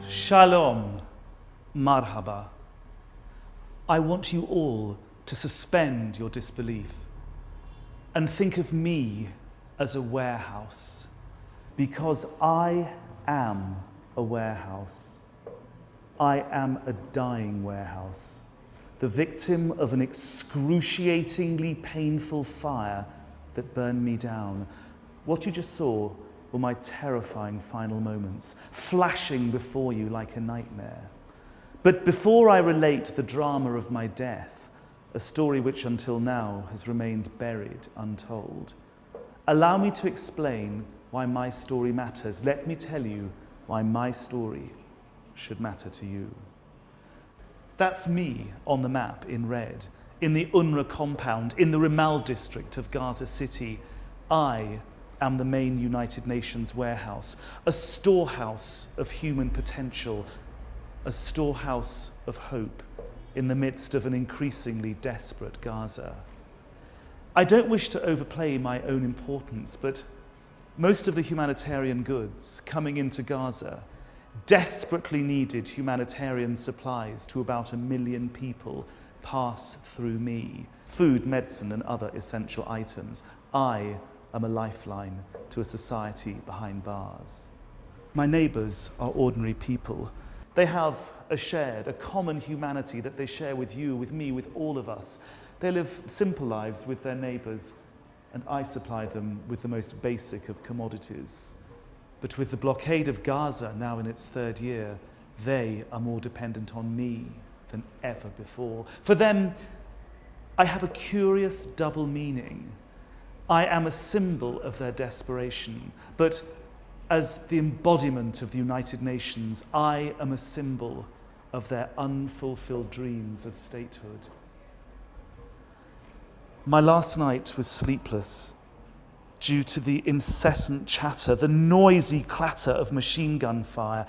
Shalom, marhaba. I want you all to suspend your disbelief and think of me as a warehouse, because I am a warehouse. I am a dying warehouse, the victim of an excruciatingly painful fire that burned me down. What you just saw were my terrifying final moments, flashing before you like a nightmare. But before I relate the drama of my death, a story which until now has remained buried, untold, allow me to explain why my story matters. Let me tell you why my story should matter to you. That's me on the map in red, in the UNRWA compound, in the Relive district of Gaza City. I am the main United Nations warehouse, a storehouse of human potential, a storehouse of hope in the midst of an increasingly desperate Gaza. I don't wish to overplay my own importance, but most of the humanitarian goods coming into Gaza, desperately needed humanitarian supplies to about 1 million people, pass through me. Food, medicine, and other essential items. I am a lifeline to a society behind bars. My neighbours are ordinary people. They have a common humanity that they share with you, with me, with all of us. They live simple lives with their neighbours, and I supply them with the most basic of commodities. But with the blockade of Gaza now in its 3rd year, they are more dependent on me than ever before. For them, I have a curious double meaning. I am a symbol of their desperation, but as the embodiment of the United Nations, I am a symbol of their unfulfilled dreams of statehood. My last night was sleepless due to the incessant chatter, the noisy clatter of machine gun fire,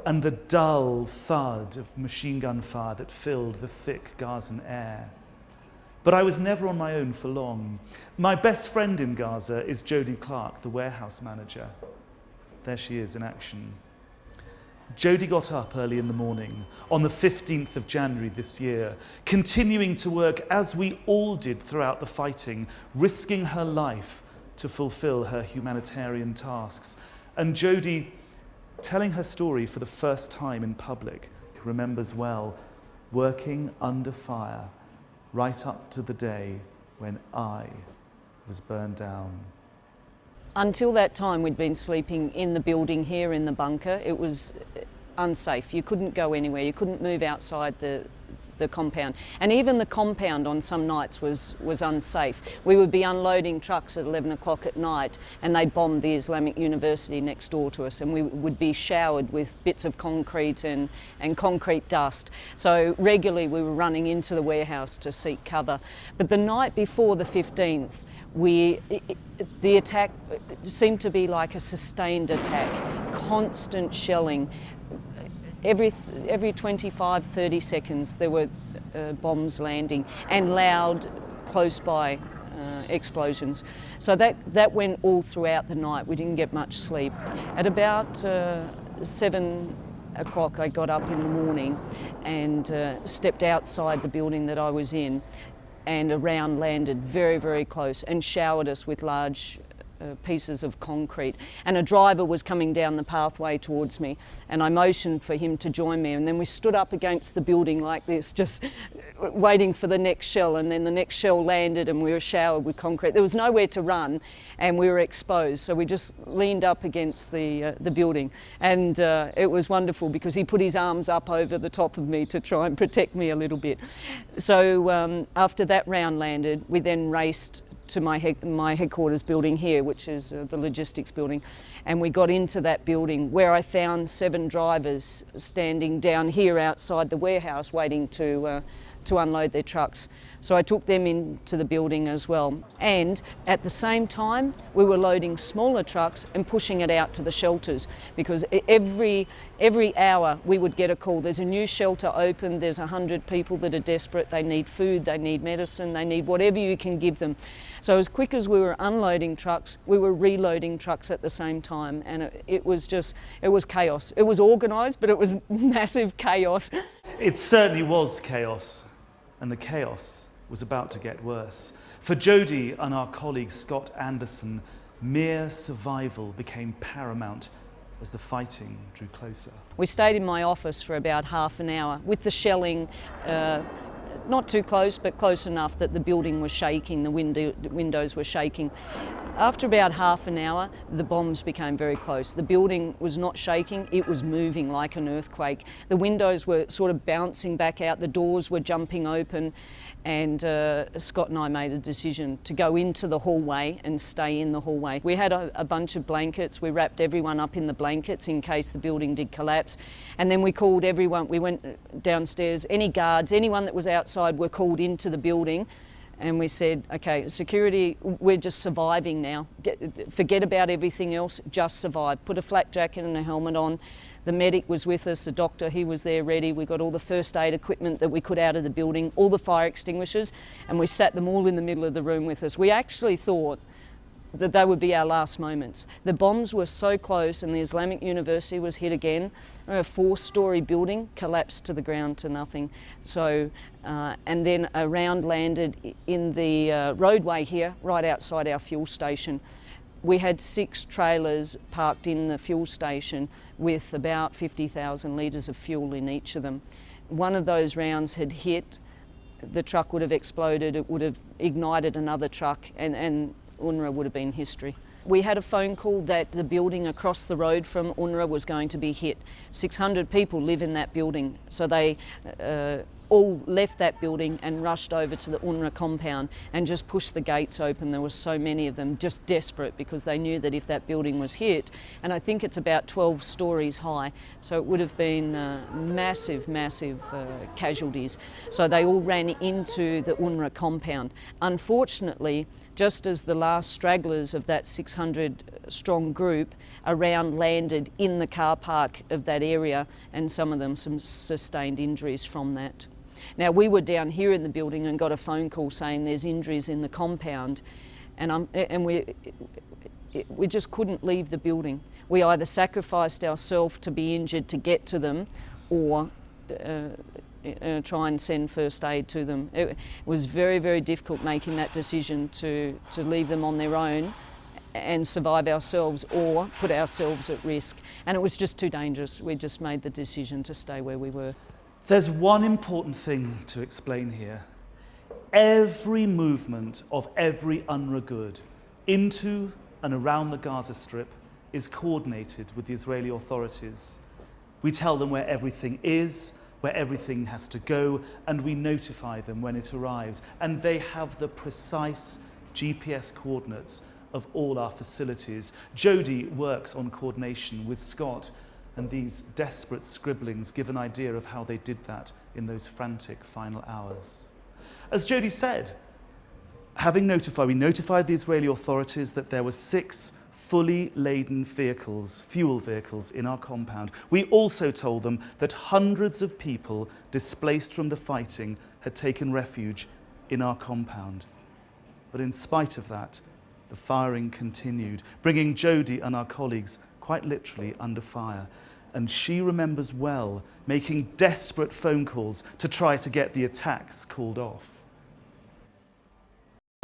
and the dull thud of machine gun fire that filled the thick Gazan air. But I was never on my own for long. My best friend in Gaza is Jodie Clark, the warehouse manager. There she is in action. Jodie got up early in the morning on the 15th of January this year, continuing to work as we all did throughout the fighting, risking her life to fulfill her humanitarian tasks. And Jodie, telling her story for the first time in public, remembers well working under fire right up to the day when I was burned down. Until that time, we'd been sleeping in the building here in the bunker. It was unsafe. You couldn't go anywhere. You couldn't move outside the compound. And even the compound on some nights was unsafe. We would be unloading trucks at 11 o'clock at night and they bombed the Islamic University next door to us, and we would be showered with bits of concrete and concrete dust. So regularly we were running into the warehouse to seek cover. But the night before the 15th, the attack seemed to be like a sustained attack, constant shelling. Every 25, 30 seconds there were bombs landing and loud, close by explosions. So that went all throughout the night. We didn't get much sleep. At about 7 o'clock I got up in the morning and stepped outside the building that I was in, and a round landed very, very close and showered us with large pieces of concrete. And a driver was coming down the pathway towards me, and I motioned for him to join me, and then we stood up against the building like this, just waiting for the next shell, and then the next shell landed and we were showered with concrete. There was nowhere to run and we were exposed, so we just leaned up against the building, and it was wonderful because he put his arms up over the top of me to try and protect me a little bit. So after that round landed, we then raced to my headquarters building here, which is the logistics building, and we got into that building where I found 7 drivers standing down here outside the warehouse waiting to unload their trucks. So I took them into the building as well. And at the same time, we were loading smaller trucks and pushing it out to the shelters, because every hour we would get a call. There's a new shelter open, there's 100 people that are desperate, they need food, they need medicine, they need whatever you can give them. So as quick as we were unloading trucks, we were reloading trucks at the same time, and it was chaos. It was organised, but it was massive chaos. It certainly was chaos, and the chaos was about to get worse. For Jodie and our colleague Scott Anderson, mere survival became paramount as the fighting drew closer. We stayed in my office for about half an hour with the shelling, not too close, but close enough that the building was shaking, the windows were shaking. After about half an hour, the bombs became very close. The building was not shaking, it was moving like an earthquake. The windows were sort of bouncing back out, the doors were jumping open, and Scott and I made a decision to go into the hallway and stay in the hallway. We had a bunch of blankets. We wrapped everyone up in the blankets in case the building did collapse. And then we called everyone. We went downstairs. Any guards, anyone that was outside were called into the building. And we said, okay, security, we're just surviving now. Forget about everything else, just survive. Put a flak jacket and a helmet on. The medic was with us, the doctor, he was there ready. We got all the first aid equipment that we could out of the building, all the fire extinguishers, and we sat them all in the middle of the room with us. We actually thought that they would be our last moments. The bombs were so close, and the Islamic University was hit again. A 4-storey building collapsed to the ground to nothing. So, and then a round landed in the roadway here, right outside our fuel station. We had 6 trailers parked in the fuel station with about 50,000 litres of fuel in each of them. One of those rounds had hit, the truck would have exploded, it would have ignited another truck, and UNRWA would have been history. We had a phone call that the building across the road from UNRWA was going to be hit. 600 people live in that building, so they all left that building and rushed over to the UNRWA compound and just pushed the gates open. There were so many of them, just desperate, because they knew that if that building was hit, and I think it's about 12 stories high, so it would have been massive casualties. So they all ran into the UNRWA compound. Unfortunately, just as the last stragglers of that 600-strong group, a round landed in the car park of that area, and some of them sustained injuries from that. Now, we were down here in the building and got a phone call saying there's injuries in the compound, and we just couldn't leave the building. We either sacrificed ourselves to be injured to get to them, or try and send first aid to them. It was very difficult making that decision to leave them on their own and survive ourselves or put ourselves at risk. And it was just too dangerous. We just made the decision to stay where we were. There's one important thing to explain here. Every movement of every UNRWA good into and around the Gaza Strip is coordinated with the Israeli authorities. We tell them where everything is, where everything has to go, and we notify them when it arrives. And they have the precise GPS coordinates of all our facilities. Jody works on coordination with Scott, and these desperate scribblings give an idea of how they did that in those frantic final hours. As Jody said, we notified the Israeli authorities that there were 6 fully laden vehicles, fuel vehicles, in our compound. We also told them that hundreds of people displaced from the fighting had taken refuge in our compound. But in spite of that, the firing continued, bringing Jody and our colleagues quite literally under fire. And she remembers well making desperate phone calls to try to get the attacks called off.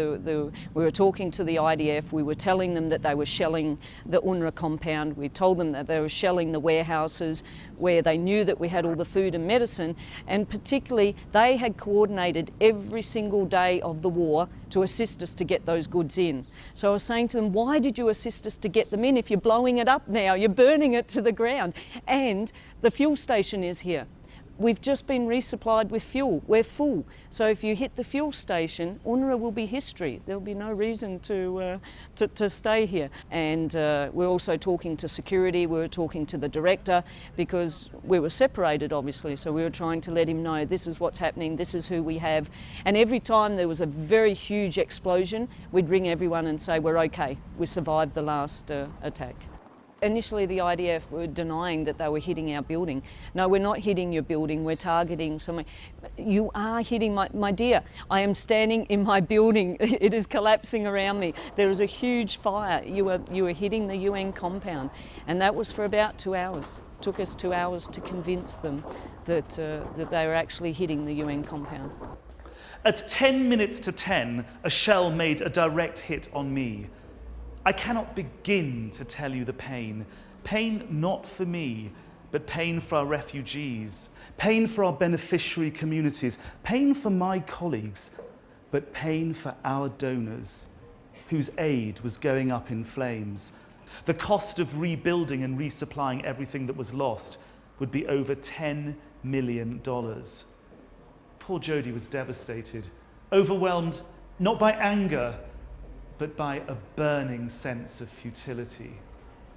We were talking to the IDF, we were telling them that they were shelling the UNRWA compound, we told them that they were shelling the warehouses where they knew that we had all the food and medicine, and particularly they had coordinated every single day of the war to assist us to get those goods in. So I was saying to them, why did you assist us to get them in if you're blowing it up now, you're burning it to the ground, and the fuel station is here. We've just been resupplied with fuel. We're full. So if you hit the fuel station, UNRWA will be history. There'll be no reason to stay here. And we're also talking to security. We were talking to the director because we were separated, obviously. So we were trying to let him know this is what's happening, this is who we have. And every time there was a very huge explosion, we'd ring everyone and say, we're okay. We survived the last attack. Initially the IDF were denying that they were hitting our building. No, we're not hitting your building, we're targeting somewhere. You are hitting my dear, I am standing in my building, it is collapsing around me. There is a huge fire, you are hitting the UN compound. And that was for about 2 hours. It took us 2 hours to convince them that they were actually hitting the UN compound. At 10 minutes to 10, a shell made a direct hit on me. I cannot begin to tell you the pain. Pain not for me, but pain for our refugees. Pain for our beneficiary communities. Pain for my colleagues, but pain for our donors, whose aid was going up in flames. The cost of rebuilding and resupplying everything that was lost would be over $10 million. Poor Jody was devastated, overwhelmed not by anger, but by a burning sense of futility.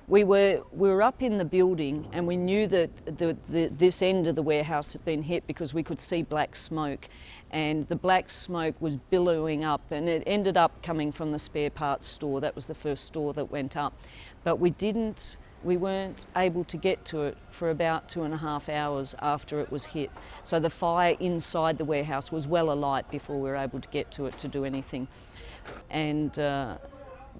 We were up in the building and we knew that this end of the warehouse had been hit because we could see black smoke, and the black smoke was billowing up, and it ended up coming from the spare parts store. That was the first store that went up. But we weren't able to get to it for about 2.5 hours after it was hit. So the fire inside the warehouse was well alight before we were able to get to it to do anything. And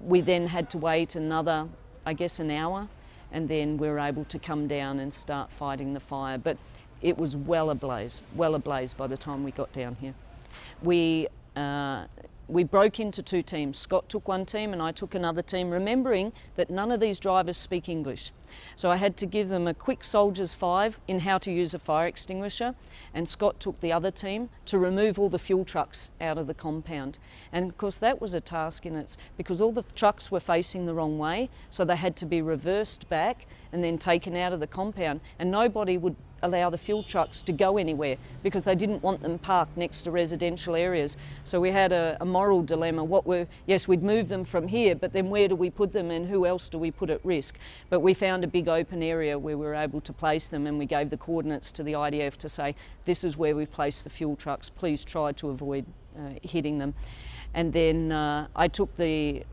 we then had to wait another, I guess, an hour, and then we were able to come down and start fighting the fire. But it was well ablaze by the time we got down here. We broke into 2 teams. Scott took one team and I took another team, remembering that none of these drivers speak English. So I had to give them a quick soldier's 5 in how to use a fire extinguisher, and Scott took the other team to remove all the fuel trucks out of the compound. And of course that was a task in its, because all the trucks were facing the wrong way, so they had to be reversed back and then taken out of the compound, and nobody would allow the fuel trucks to go anywhere because they didn't want them parked next to residential areas. So we had a moral dilemma. Yes, we'd move them from here, but then where do we put them and who else do we put at risk? But we found a big open area where we were able to place them, and we gave the coordinates to the IDF to say, this is where we've placed the fuel trucks, please try to avoid hitting them. And then I took the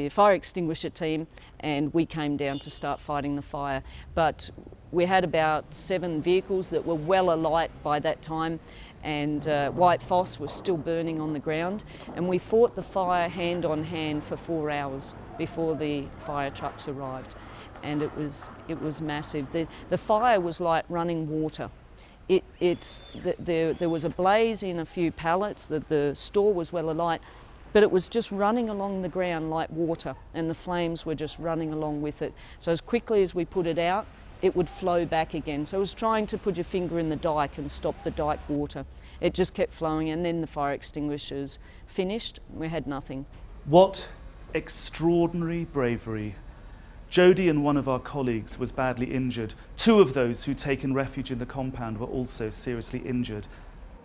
fire extinguisher team and we came down to start fighting the fire. But we had about 7 vehicles that were well alight by that time, and white phos was still burning on the ground. And we fought the fire hand on hand for 4 hours before the fire trucks arrived. And it was massive. The fire was like running water. There was a blaze in a few pallets, the store was well alight, but it was just running along the ground like water, and the flames were just running along with it. So as quickly as we put it out, it would flow back again. So it was trying to put your finger in the dike and stop the dike water. It just kept flowing, and then the fire extinguishers finished. We had nothing. What extraordinary bravery. Jody and one of our colleagues was badly injured. Two of those who'd taken refuge in the compound were also seriously injured.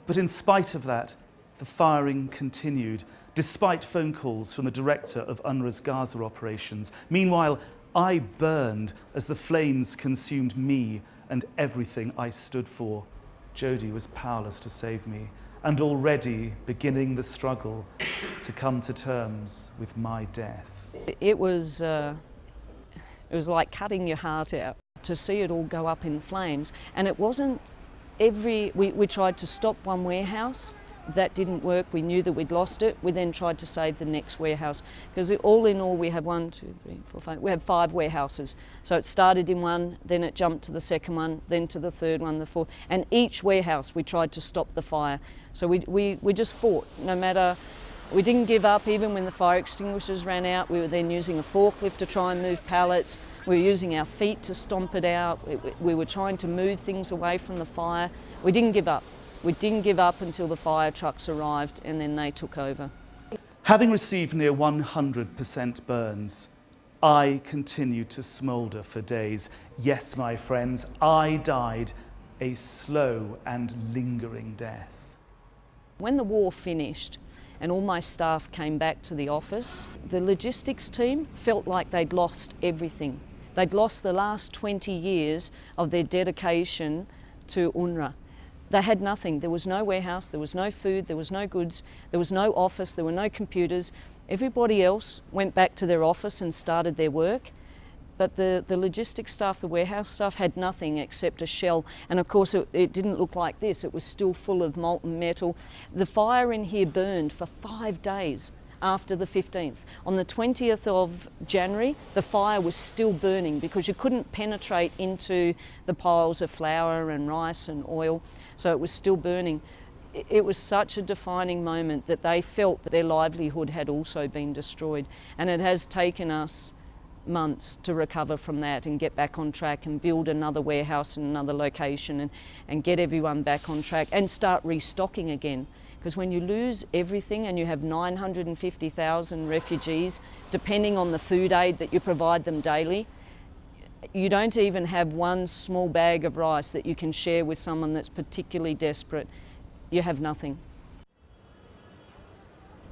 But in spite of that, the firing continued, despite phone calls from the director of UNRWA's Gaza operations. Meanwhile, I burned as the flames consumed me and everything I stood for. Jody was powerless to save me, and already beginning the struggle to come to terms with my death. It was like cutting your heart out to see it all go up in flames. And it wasn't we tried to stop one warehouse. That didn't work. We knew that we'd lost it. We then tried to save the next warehouse, because all in all we have 1, 2, 3, 4, 5. We have 5 warehouses. So it started in one, then it jumped to the second one, then to the third one, the fourth. And each warehouse we tried to stop the fire. So we just fought. No matter, we didn't give up even when the fire extinguishers ran out. We were then using a forklift to try and move pallets. We were using our feet to stomp it out. We were trying to move things away from the fire. We didn't give up. We didn't give up until the fire trucks arrived, and then they took over. Having received near 100% burns, I continued to smoulder for days. Yes, my friends, I died a slow and lingering death. When the war finished and all my staff came back to the office, the logistics team felt like they'd lost everything. They'd lost the last 20 years of their dedication to UNRWA. They had nothing. There was no warehouse, there was no food, there was no goods, there was no office, there were no computers. Everybody else went back to their office and started their work. But the logistics staff, the warehouse staff, had nothing except a shell. And of course it didn't look like this. It was still full of molten metal. The fire in here burned for 5 days after the 15th. On the 20th of January, the fire was still burning because you couldn't penetrate into the piles of flour and rice and oil, so it was still burning. It was such a defining moment that they felt that their livelihood had also been destroyed, and it has taken us months to recover from that and get back on track and build another warehouse in another location and get everyone back on track and start restocking again. Because when you lose everything and you have 950,000 refugees, depending on the food aid that you provide them daily, you don't even have one small bag of rice that you can share with someone that's particularly desperate. You have nothing.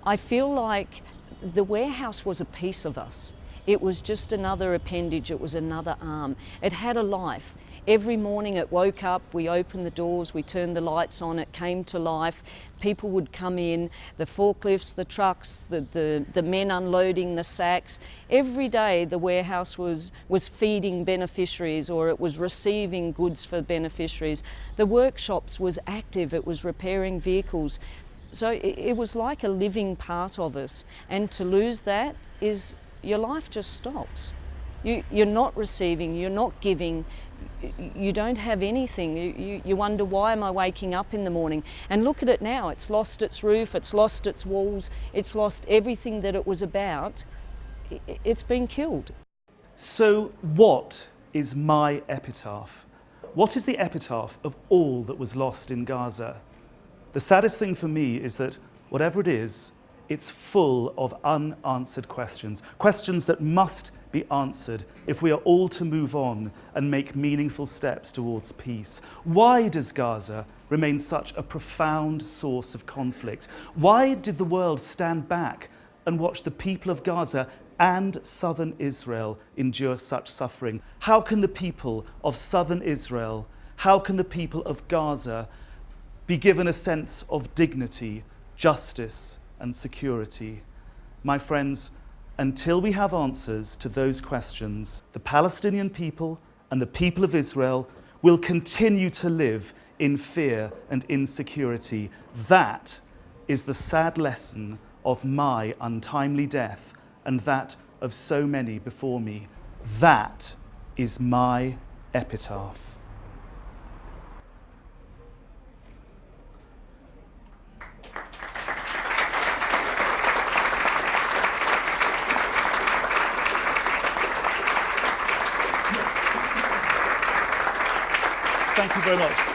I feel like the warehouse was a piece of us. It was just another appendage, it was another arm. It had a life. Every morning it woke up, we opened the doors, we turned the lights on, it came to life. People would come in, the forklifts, the trucks, the men unloading the sacks. Every day the warehouse was feeding beneficiaries, or it was receiving goods for beneficiaries. The workshops was active, it was repairing vehicles. So it was like a living part of us, and to lose that is, your life just stops. You're not receiving, you're not giving, you don't have anything. You wonder, why am I waking up in the morning? And look at it now, it's lost its roof, it's lost its walls, it's lost everything that it was about. It's been killed. So what is my epitaph? What is the epitaph of all that was lost in Gaza? The saddest thing for me is that whatever it is, it's full of unanswered questions, questions that must be answered if we are all to move on and make meaningful steps towards peace. Why does Gaza remain such a profound source of conflict? Why did the world stand back and watch the people of Gaza and southern Israel endure such suffering? How can the people of southern Israel, how can the people of Gaza be given a sense of dignity, justice, and security? My friends, until we have answers to those questions, the Palestinian people and the people of Israel will continue to live in fear and insecurity. That is the sad lesson of my untimely death and that of so many before me. That is my epitaph. Thank you very much.